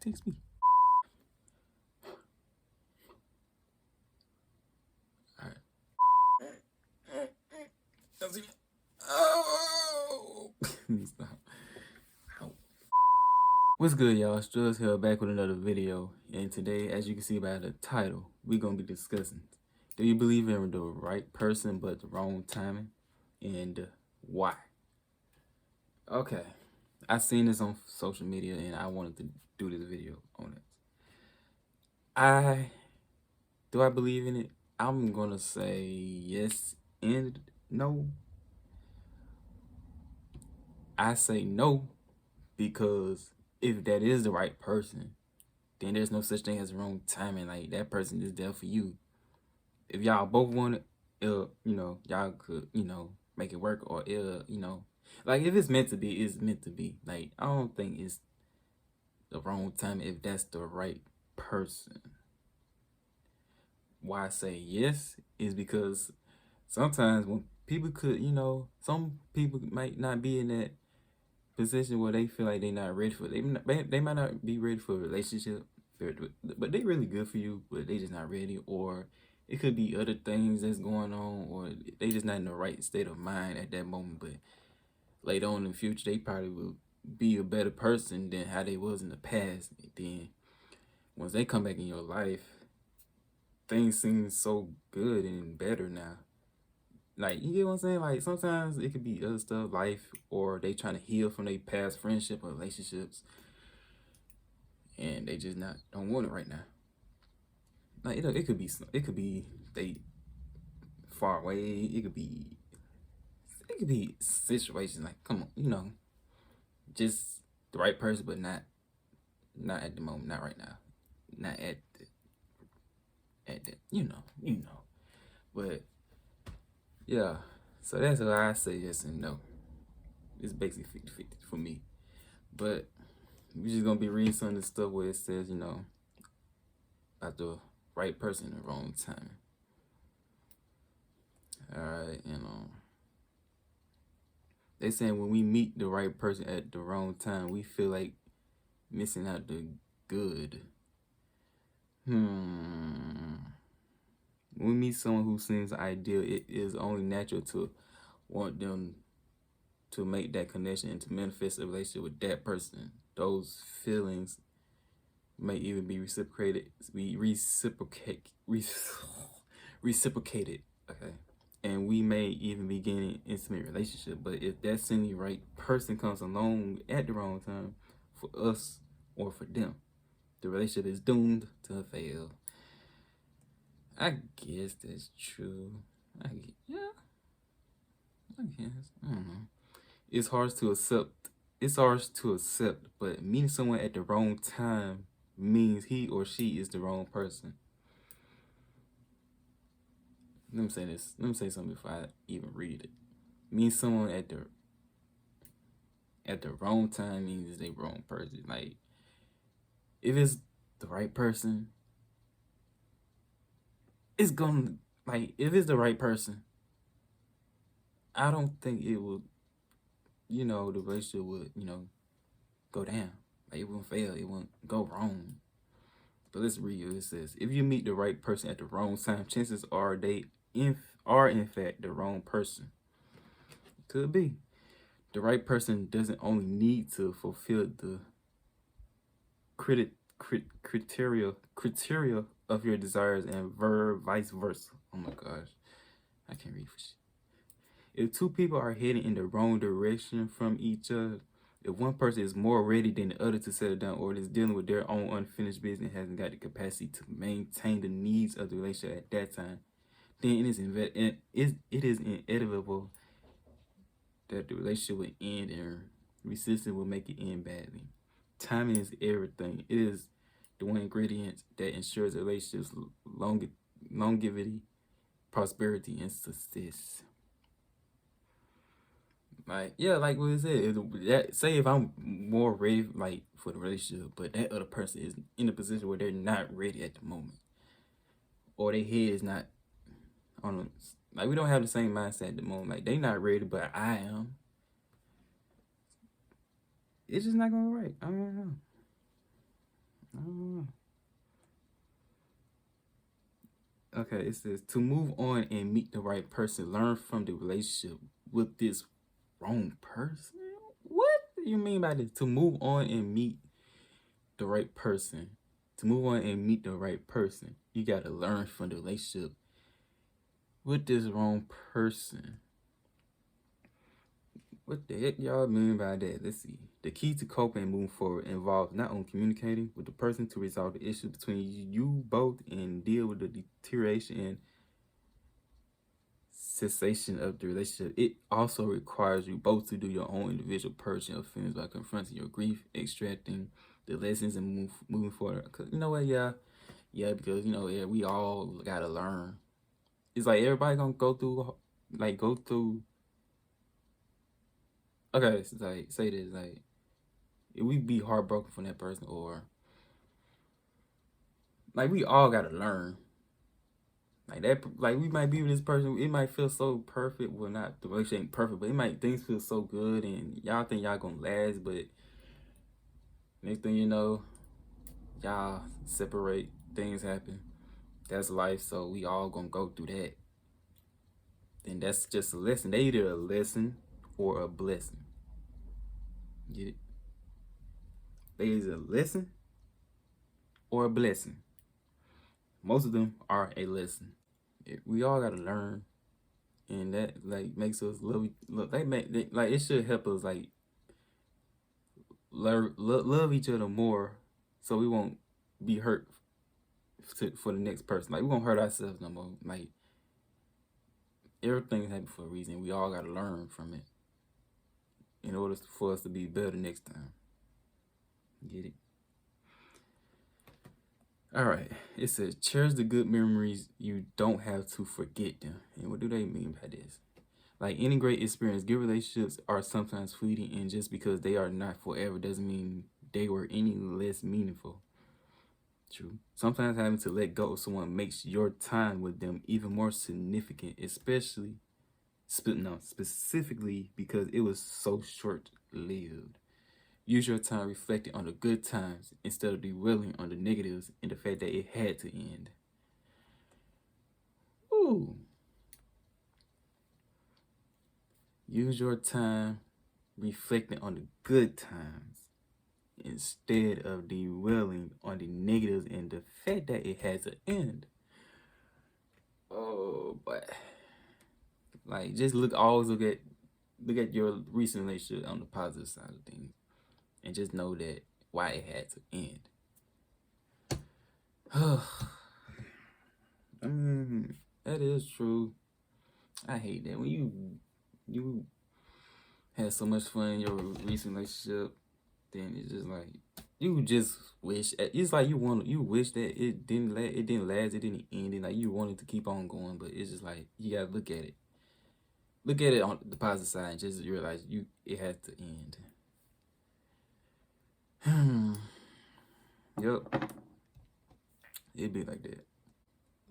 Text me. All right. Oh. Stop. Ow. What's good, y'all? Struz here, back with another video. And today, as you can see by the title, we're gonna be discussing: do you believe in the right person but the wrong timing, and why? Okay, I seen this on social media, and I wanted to do this video on it. Do I believe in it? I'm gonna say yes and no. I say no because if that is the right person, then there's no such thing as wrong timing. Like, that person is there for you. If y'all both want it, y'all could, make it work, or like, if it's meant to be, it's meant to be. Like, I don't think it's the wrong time if that's the right person. Why I say yes is because sometimes when people could, some people might not be in that position where they feel like they're not ready for they might not be ready for a relationship, but they really good for you, but they just not ready. Or it could be other things that's going on, or they just not in the right state of mind at that moment. But later on in the future, they probably will be a better person than how they was in the past. Then once they come back in your life, things seem so good and better now. Like, you get what I'm saying? Like, sometimes it could be other stuff, life, or they trying to heal from their past friendship or relationships, and they just don't want it right now. Like, it could be they far away. It could be situations like, come on, just the right person, but not at the moment, not right now, not at that, But yeah, so that's why I say yes and no. It's basically 50-50 for me. But we're just gonna be reading some of the stuff where it says, about the right person at the wrong time. Alright, they saying when we meet the right person at the wrong time, we feel like missing out the good. When we meet someone who seems ideal, it is only natural to want them to make that connection and to manifest a relationship with that person. Those feelings may even be reciprocated, okay? And we may even begin an intimate relationship. But if that seemingly right person comes along at the wrong time for us or for them, the relationship is doomed to fail. I guess that's true. I guess. I don't know. It's hard to accept, but meeting someone at the wrong time means he or she is the wrong person. Let me say this. Let me say something before I even read it. Meeting someone at the wrong time means they wrong person. Like, if it's the right person, if it's the right person, I don't think it would, the relationship would, go down. Like, it won't fail. It won't go wrong. But let's read what it says. If you meet the right person at the wrong time, chances are they are in fact the wrong person. Could be. The right person doesn't only need to fulfill the criteria of your desires, and vice versa. Oh my gosh, I can't read for shit. If two people are heading in the wrong direction from each other, if one person is more ready than the other to settle down, or is dealing with their own unfinished business and hasn't got the capacity to maintain the needs of the relationship at that time, then it is inevitable that the relationship will end, and resistance will make it end badly. Timing is everything. It is the one ingredient that ensures a relationship's longevity, prosperity, and success. Like, yeah, like what it said. Say if I'm more ready, like, for the relationship, but that other person is in a position where they're not ready at the moment, or their head is not on. Like, we don't have the same mindset at the moment. Like, they not ready, but I am. It's just not gonna be right. I don't know. Uh, okay, it says to move on and meet the right person, learn from the relationship with this wrong person. What do you mean by this? To move on and meet the right person. To move on and meet the right person, you gotta learn from the relationship with this wrong person. What the heck y'all mean by that? Let's see. The key to coping and moving forward involves not only communicating with the person to resolve the issue between you both and deal with the deterioration and cessation of the relationship. It also requires you both to do your own individual purging of feelings by confronting your grief, extracting the lessons, and moving forward. Cause you know what, yeah, because yeah, we all gotta learn. It's like everybody gonna go through. Okay, it's like say this, like if we be heartbroken from that person, or like we all gotta learn. Like that, like we might be with this person, it might feel so perfect. Well, not the relationship ain't perfect, but it might things feel so good, and y'all think y'all gonna last, but next thing you know, y'all separate. Things happen. That's life, so we all gonna go through that. And that's just a lesson. They either a lesson or a blessing. Get it? They either a lesson or a blessing. Most of them are a lesson. We all gotta learn, and that like makes us love. Like it should help us like love each other more, so we won't be hurt for the next person. Like we won't hurt ourselves no more. Like everything happens for a reason. We all gotta learn from it in order for us to be better next time. Get it? All right. It says cherish the good memories. You don't have to forget them. And what do they mean by this? Like any great experience, good relationships are sometimes fleeting, and just because they are not forever doesn't mean they were any less meaningful. True. Sometimes having to let go of someone makes your time with them even more significant, specifically because it was so short-lived. Use your time reflecting on the good times instead of dwelling on the negatives and the fact that it had to end. Ooh. Use your time reflecting on the good times instead of dwelling on the negatives and the fact that it has to end. Oh, but like just always look at your recent relationship on the positive side of things, and just know that why it had to end. I mean, that is true. I hate that when you had so much fun in your recent relationship, then it's just like you just wish it's like you wish that it didn't last, it didn't end, and like you wanted to keep on going, but it's just like you gotta look at it on the positive side and just realize it had to end. Yep, it'd be like that.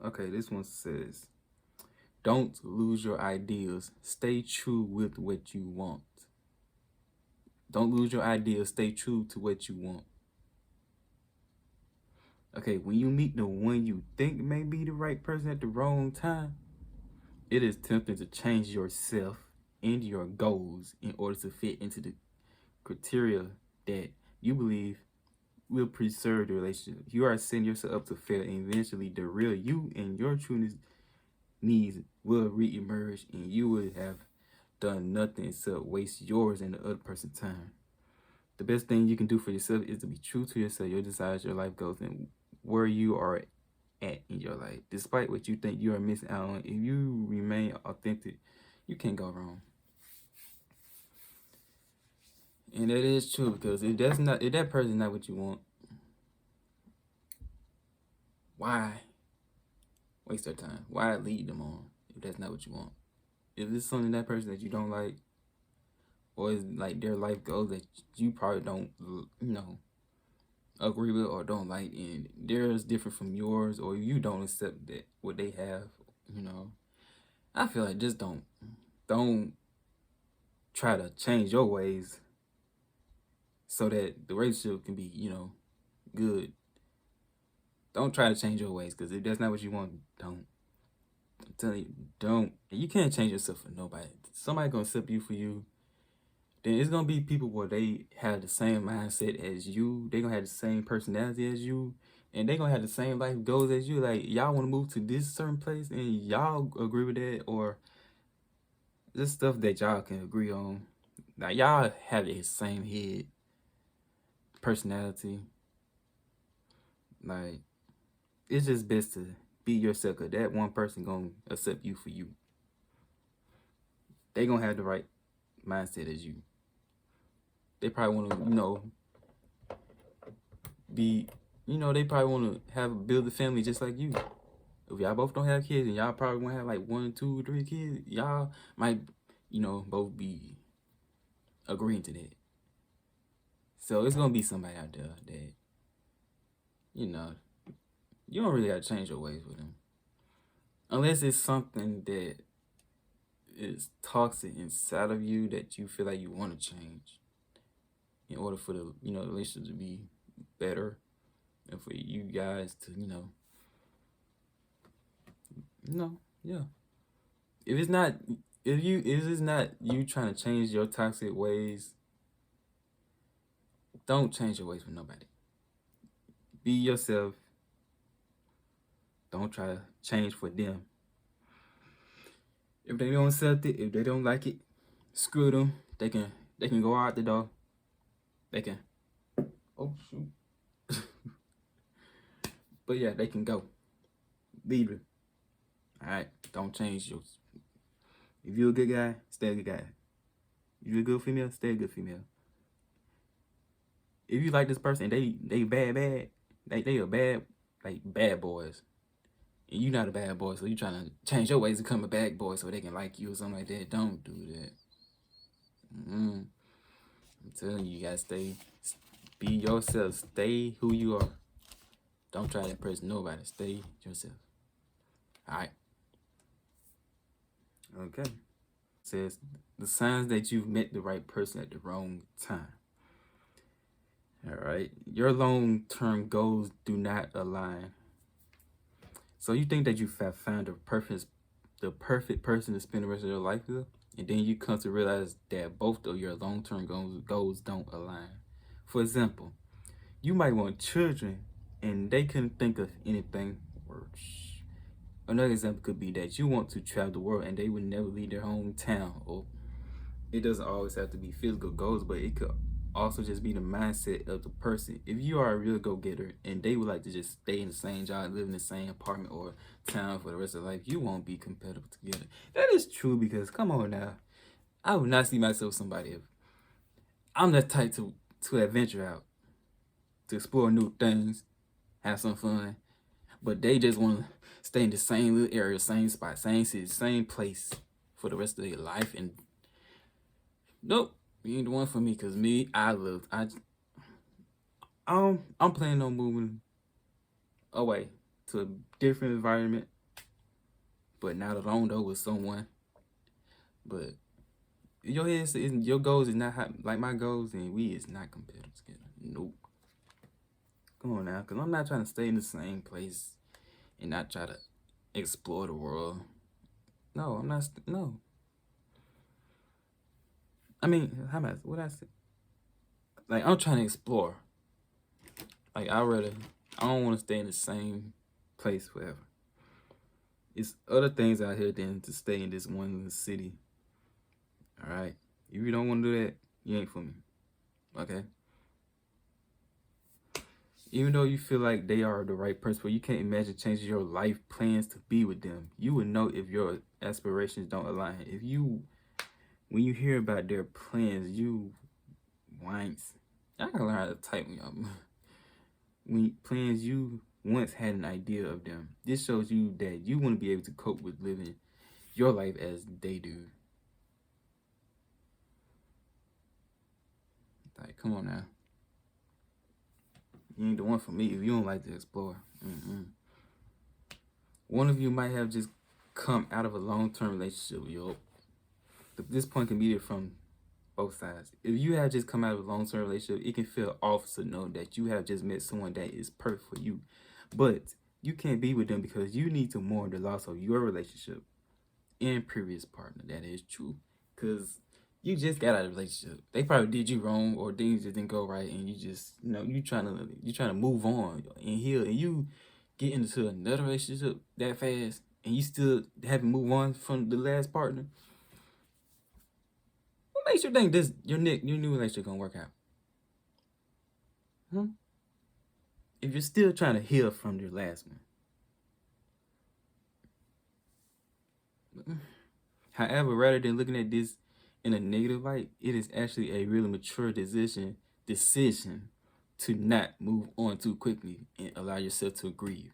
Okay, this one says, don't lose your ideals. Stay true with what you want. Don't lose your ideals. Stay true to what you want. Okay, when you meet the one you think may be the right person at the wrong time, it is tempting to change yourself and your goals in order to fit into the criteria that you believe will preserve the relationship. You are setting yourself up to fail, and eventually the real you and your true needs will re-emerge, and you would have done nothing except waste yours and the other person's time. The best thing you can do for yourself is to be true to yourself, your desires, your life goals, and where you are at in your life. Despite what you think you are missing out on, if you remain authentic, you can't go wrong. And that is true, because if that person is not what you want, why waste their time? Why lead them on if that's not what you want? If it's something that person that you don't like, or is like their life goals that you probably don't, agree with or don't like, and theirs different from yours, or you don't accept that what they have, I feel like just don't try to change your ways so that the relationship can be, good. Don't try to change your ways, because if that's not what you want, don't. I'm telling you, don't. And you can't change yourself for nobody. Somebody gonna accept you for you. Then it's gonna be people where they have the same mindset as you. They gonna have the same personality as you, and they gonna have the same life goals as you. Like, y'all want to move to this certain place, and y'all agree with that, or just stuff that y'all can agree on. Like, y'all have the same head, personality. Like, it's just best to be yourself, cause that one person gonna accept you for you. They gonna have the right mindset as you. They probably want to, be, they probably want to build a family just like you. If y'all both don't have kids, and y'all probably want to have like 1, 2, 3 kids, y'all might, both be agreeing to that. So it's gonna be somebody out there that, you don't really gotta change your ways with them, unless it's something that is toxic inside of you that you feel like you want to change in order for the relationship to be better, and for you guys to yeah. If it's not you trying to change your toxic ways, don't change your ways with nobody. Be yourself. Don't try to change for them. If they don't accept it, if they don't like it, screw them. They can go out the door. They can. Oh shoot. But yeah, they can go. Leave it. Alright? Don't change yours. If you're a good guy, stay a good guy. If you're a good female, stay a good female. If you like this person, they bad, they are bad, like bad boys, and you not a bad boy, so you trying to change your ways to become a bad boy so they can like you or something like that. Don't do that. I'm telling you, you gotta be yourself. Stay who you are. Don't try to impress nobody. Stay yourself. All right. Okay. It says the signs that you've met the right person at the wrong time. All right. Your long-term goals do not align. So you think that you have found the perfect person to spend the rest of your life with, and then you come to realize that both of your long-term goals don't align. For example, you might want children, and they couldn't think of anything worse. Another example could be that you want to travel the world, and they would never leave their hometown. Or it doesn't always have to be physical goals, but it could also just be the mindset of the person. If you are a real go-getter and they would like to just stay in the same job, live in the same apartment or town for the rest of life, you won't be compatible together. That is true, because come on now, I would not see myself with somebody if I'm that type to adventure out, to explore new things, have some fun, but they just want to stay in the same little area, same spot, same city, same place for the rest of their life. And nope, you ain't the one for me, because me, I'm planning on moving away to a different environment, but not alone though, with someone. But your goals is not like my goals, and we is not compatible together. Nope. Come on now, because I'm not trying to stay in the same place and not try to explore the world. No, I'm not. No. I mean, what I say? Like, I'm trying to explore. Like, I don't want to stay in the same place forever. It's other things out here than to stay in this one little city. All right? If you don't want to do that, you ain't for me. Okay? Even though you feel like they are the right person, but you can't imagine changing your life plans to be with them. You would know if your aspirations don't align. When you hear about their plans, you whines. I gotta learn how to type me up. When plans, you once had an idea of them. This shows you that you want to be able to cope with living your life as they do. Like, come on now. You ain't the one for me if you don't like to explore. One of you might have just come out of a long-term relationship. This point can be there from both sides. If you have just come out of a long-term relationship, it can feel off to know that you have just met someone that is perfect for you. But you can't be with them because you need to mourn the loss of your relationship and previous partner. That is true. Because you just got out of a relationship. They probably did you wrong or things just didn't go right, and you just, you trying to move on and heal, and you get into another relationship that fast and you still haven't moved on from the last partner. What makes you think this your new relationship gonna work out? Hmm? If you're still trying to heal from your last one. However, rather than looking at this in a negative light, it is actually a really mature decision to not move on too quickly and allow yourself to grieve.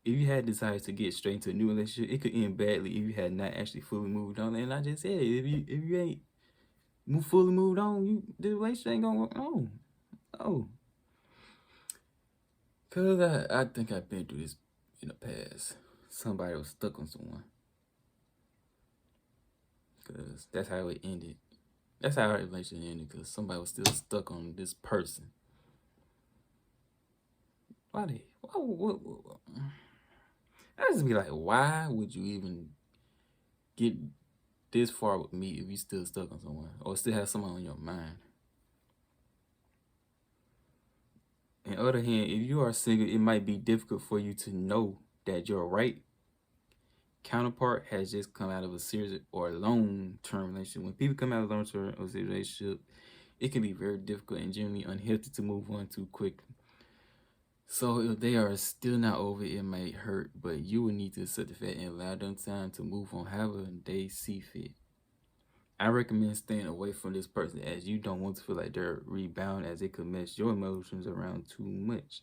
If you had decided to get straight into a new relationship, it could end badly if you had not actually fully moved on. And I just said, if you ain't fully moved on, the relationship ain't gonna work on. Oh, cause I think I've been through this in the past. Somebody was stuck on someone, cause that's how it ended. That's how our relationship ended, cause somebody was still stuck on this person. Why they? What? I just be like, why would you even get this far with me if you still stuck on someone or still have someone on your mind? On the other hand, if you are single, it might be difficult for you to know that your right counterpart has just come out of a serious or long-term relationship. When people come out of a long-term or serious relationship, it can be very difficult and generally unhealthy to move on too quickly. So if they are still not over, it might hurt, but you will need to accept the fact and allow them time to move on however they see fit. I recommend staying away from this person as you don't want to feel like they're rebound as it could mess your emotions around too much.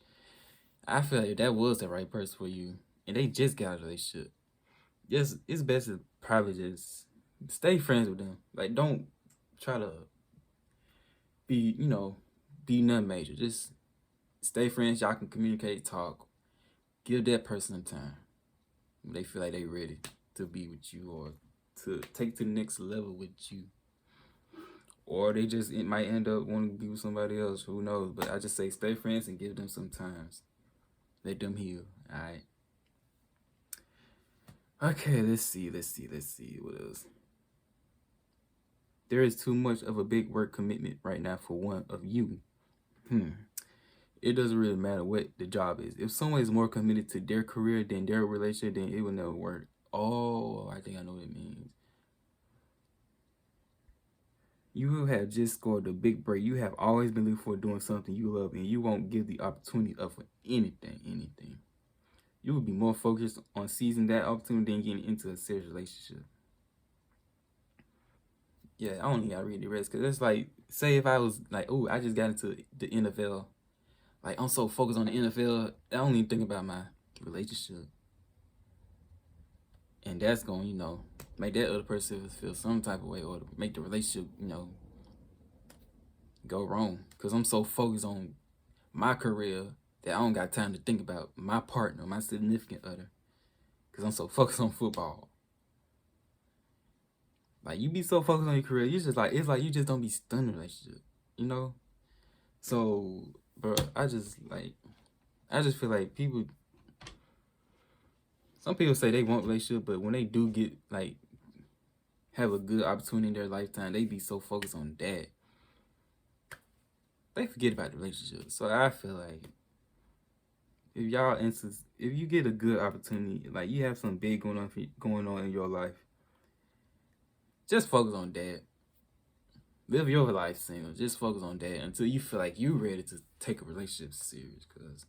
I feel like if that was the right person for you and they just got out of a relationship, yes, it's best to probably just stay friends with them. Like, don't try to be, be nothing major. Just stay friends. Y'all can communicate, talk. Give that person time when they feel like they ready to be with you or to take to the next level with you. Or they just it might end up wanting to be with somebody else. Who knows? But I just say stay friends and give them some time. Let them heal. All right. Okay, let's see. What else? There is too much of a big work commitment right now for one of you. It doesn't really matter what the job is. If someone is more committed to their career than their relationship, then it will never work. Oh, I think I know what it means. You have just scored a big break. You have always been looking for doing something you love, and you won't give the opportunity up for anything. You will be more focused on seizing that opportunity than getting into a serious relationship. Yeah, I don't think I read the rest because it's like, say if I was like, oh, I just got into the NFL. Like, I'm so focused on the NFL, I don't even think about my relationship. And that's going, make that other person feel some type of way or make the relationship, go wrong. Because I'm so focused on my career that I don't got time to think about my partner, my significant other. Because I'm so focused on football. Like, you be so focused on your career, you just like, it's like you just don't be stunned in a relationship, So, bro, I just feel like some people say they want relationship, but when they do get, like, have a good opportunity in their lifetime, they be so focused on that. They forget about the relationship. So I feel like if you get a good opportunity, like you have something big going on in your life, just focus on that. Live your life single. Just focus on that until you feel like you're ready to take a relationship serious. Cause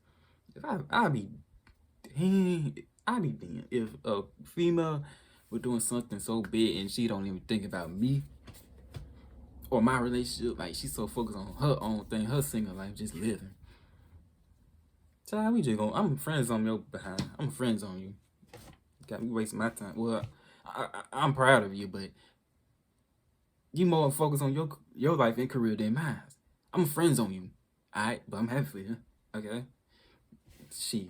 if I'd be damn if a female was doing something so big and she don't even think about me or my relationship. Like, she's so focused on her own thing, her single life, just living. Child, I'm friends on your behind. I'm friends on you. Got me wasting my time. Well, I'm proud of you, but you more focused on your life and career than mine. I'm friends on you. Alright, but I'm happy for you. Okay? She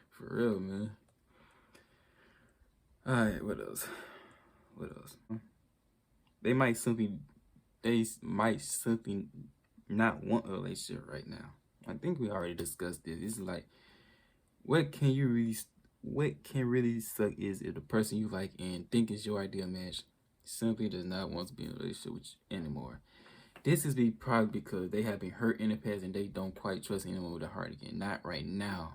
for real, man. Alright, what else? They might simply not want a relationship right now. I think we already discussed this. It's like, what can you really, what can really suck is if the person you like and think is your ideal match simply does not want to be in a relationship with you anymore. This is probably because they have been hurt in the past and they don't quite trust anyone with a heart again. Not right now.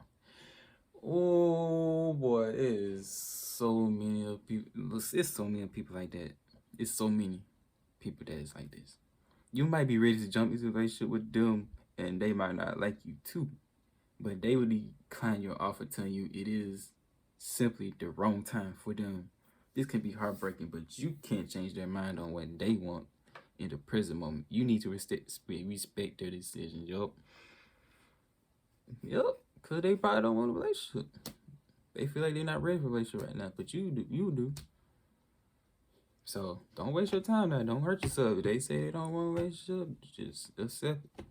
Oh boy, it is so many of people. It's so many people like that. It's so many people that is like this. You might be ready to jump into a relationship with them, and they might not like you too, but they will decline your offer, telling you it is simply the wrong time for them. This can be heartbreaking, but you can't change their mind on what they want in the present moment. You need to respect their decisions. Yup, because they probably don't want a relationship. They feel like they're not ready for a relationship right now, but you do. You do. So don't waste your time now. Don't hurt yourself. If they say they don't want a relationship, just accept it.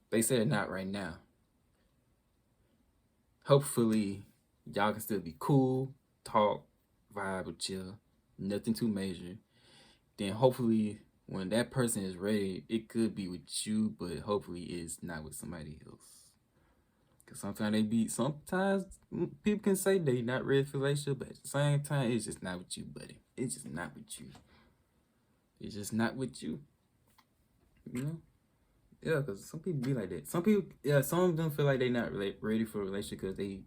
They said not right now. Hopefully, y'all can still be cool, talk, vibe, or chill. Nothing too major. Then hopefully, when that person is ready, it could be with you, but hopefully it's not with somebody else. Cause sometimes people can say they not ready for a relationship, but at the same time, it's just not with you, buddy. It's just not with you. It's just not with you. You know? Yeah, because some people be like that. Some people, yeah, some of them feel like they not ready for a relationship because they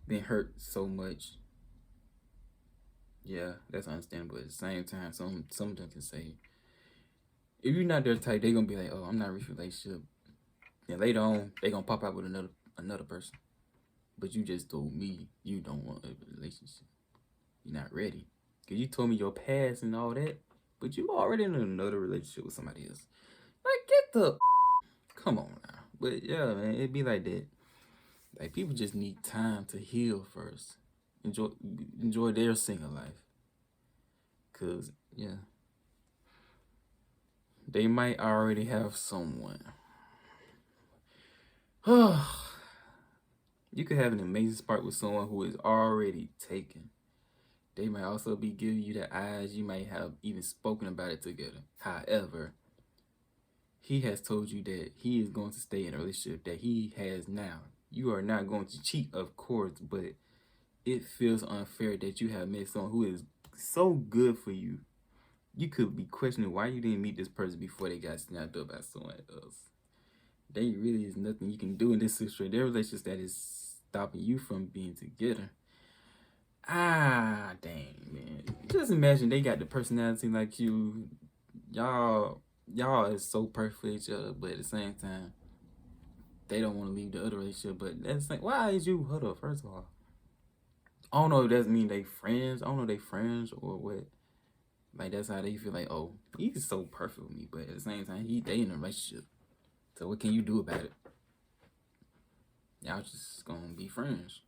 been hurt so much. Yeah, that's understandable. At the same time, some of them can say, if you're not their type, they gonna be like, oh, I'm not ready for a relationship. And later on, they gonna pop out with another person. But you just told me you don't want a relationship. You're not ready. Cause you told me your past and all that, but you already in another relationship with somebody else. Like, get the come on now. But yeah, man, it be like that. Like, people just need time to heal first. Enjoy their single life. Cause yeah, they might already have someone. You could have an amazing spark with someone who is already taken. They might also be giving you the eyes. You might have even spoken about it together. However, he has told you that he is going to stay in a relationship that he has now. You are not going to cheat, of course, but it feels unfair that you have met someone who is so good for you. You could be questioning why you didn't meet this person before they got snapped up by someone else. There really is nothing you can do in this situation. Their relationship that is stopping you from being together. Ah, dang, man. Just imagine they got the personality like you. Y'all is so perfect for each other, but at the same time, they don't want to leave the other relationship. But that's like, why is you? Hold up, first of all, I don't know if that mean they friends. I don't know if they friends or what. Like, that's how they feel like, oh, he's so perfect with me, but at the same time, they in a relationship. So what can you do about it? Y'all just gonna be friends.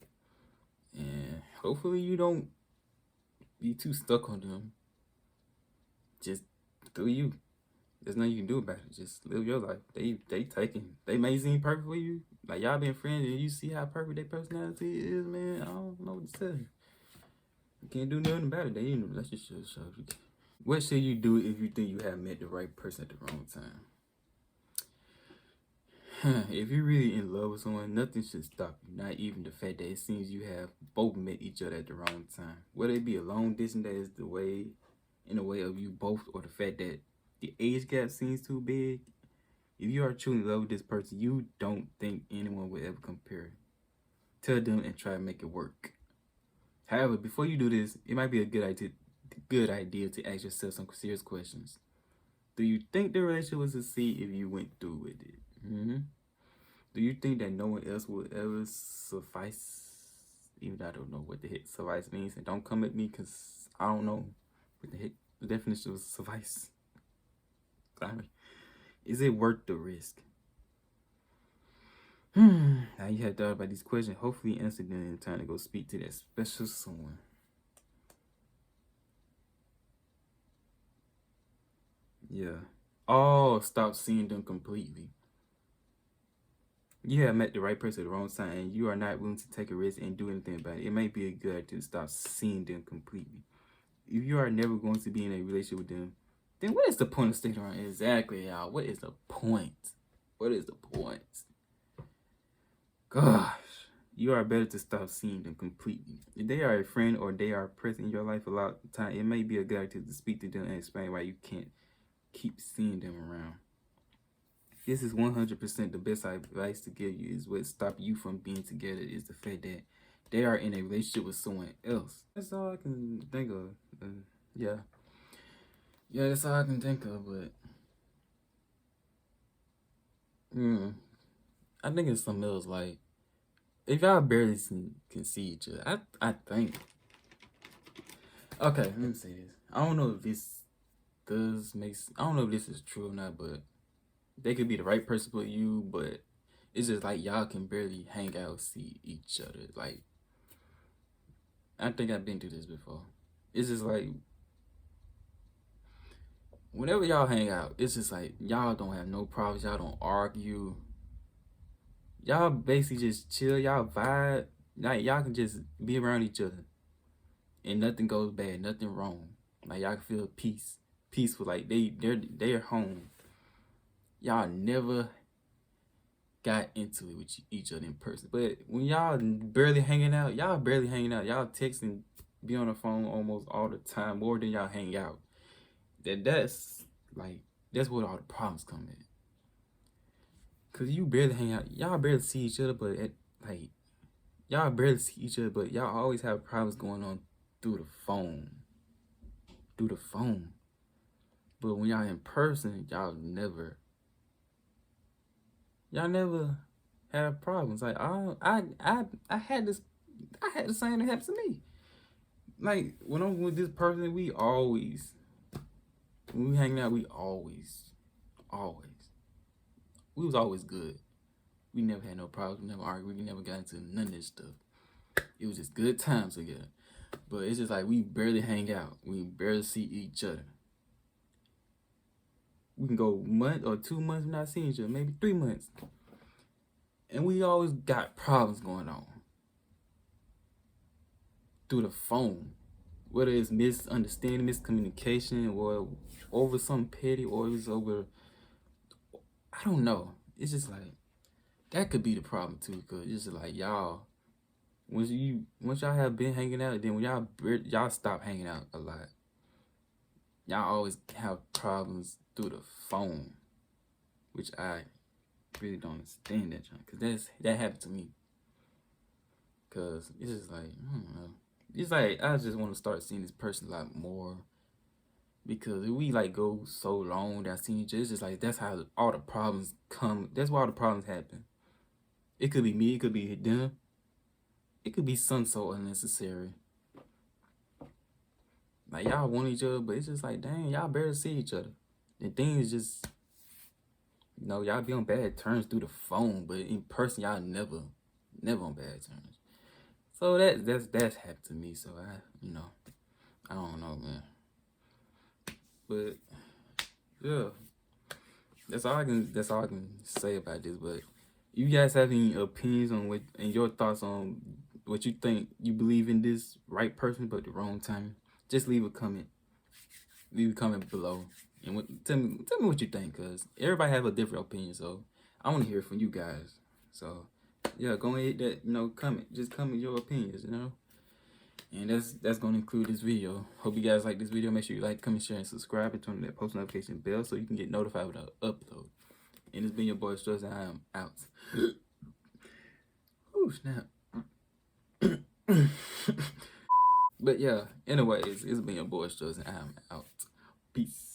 And hopefully you don't be too stuck on them. Just do you. There's nothing you can do about it. Just live your life. They may seem perfect for you. Like, y'all been friends and you see how perfect their personality is, man. I don't know what to tell you. You can't do nothing about it. They in a relationship, so what should you do if you think you have met the right person at the wrong time? If you're really in love with someone, nothing should stop you. Not even the fact that it seems you have both met each other at the wrong time. Whether it be a long distance that is in the way of you both, or the fact that the age gap seems too big. If you are truly in love with this person, you don't think anyone will ever compare. Tell them and try to make it work. However, before you do this, it might be a good idea to ask yourself some serious questions. Do you think the relationship will succeed if you went through with it? Do you think that no one else will ever suffice? Even though I don't know what the heck suffice means, and don't come at me because I don't know what the heck the definition of suffice. Sorry. Is it worth the risk? Now you have thought about these questions. Hopefully you answered them in time to go speak to that special someone. Yeah. Oh, stop seeing them completely. You have met the right person at the wrong time, and you are not willing to take a risk and do anything about it. It might be a good idea to stop seeing them completely. If you are never going to be in a relationship with them, then what is the point of staying around? Exactly, y'all. What is the point? What is the point? Gosh, you are better to stop seeing them completely. If they are a friend or they are present in your life a lot of the time, it may be a good idea to speak to them and explain why you can't keep seeing them around. This is 100% the best advice to give you. Is what stop you from being together is the fact that they are in a relationship with someone else. That's all I can think of. Yeah. Yeah, that's all I can think of, but I think it's something else. Like, if y'all barely can see each other, I think. Okay, let me say this. I don't know if this I don't know if this is true or not, but they could be the right person for you, but it's just like y'all can barely hang out, see each other. Like, I think I've been through this before. It's just like whenever y'all hang out, it's just like y'all don't have no problems, y'all don't argue. Y'all basically just chill, y'all vibe. Like, y'all can just be around each other and nothing goes bad, nothing wrong. Like, y'all can feel peaceful. Like they're home. Y'all never got into it with each other in person. But when y'all barely hanging out, y'all texting, be on the phone almost all the time, more than y'all hang out. That's where all the problems come in. Cause you barely hang out, y'all barely see each other, but y'all barely see each other, but y'all always have problems going on through the phone. But when y'all in person, y'all never have problems. Like, I had the same that happened to me. Like, when I'm with this person, when we hang out, we was always good. We never had no problems, we never argued, we never got into none of this stuff. It was just good times together. But it's just like we barely hang out. We barely see each other. We can go a month or 2 months not seeing each other, maybe 3 months. And we always got problems going on through the phone. Whether it's misunderstanding, miscommunication, or over something petty, or it's over, I don't know. It's just like, that could be the problem too, because it's just like y'all, once y'all have been hanging out, then when y'all stop hanging out a lot, y'all always have problems through the phone, which I really don't understand that, because that happened to me. Because it's just like, I don't know. It's like, I just want to start seeing this person a lot more. Because if we like go so long without seeing each other, it's just like, that's how all the problems come. That's why all the problems happen. It could be me, it could be them. It could be something so unnecessary. Like, y'all want each other, but it's just like, dang, y'all barely see each other. The thing is just, y'all be on bad terms through the phone, but in person, y'all never on bad terms. So that's happened to me. So I don't know, man. But yeah, that's all I can say about this. But you guys have any opinions on and your thoughts on what you think? You believe in this right person but the wrong time? Just leave a comment. Leave a comment below and tell me what you think, cause everybody have a different opinion. So I want to hear from you guys. So yeah, go ahead, comment. Just comment your opinions, And that's gonna include this video. Hope you guys like this video. Make sure you like, comment, share, and subscribe, and turn on that post notification bell so you can get notified when I upload. And it's been your boy Struz, and I am out. Oh snap. But yeah, anyways, it's been your boy Struz, and I am out. Peace.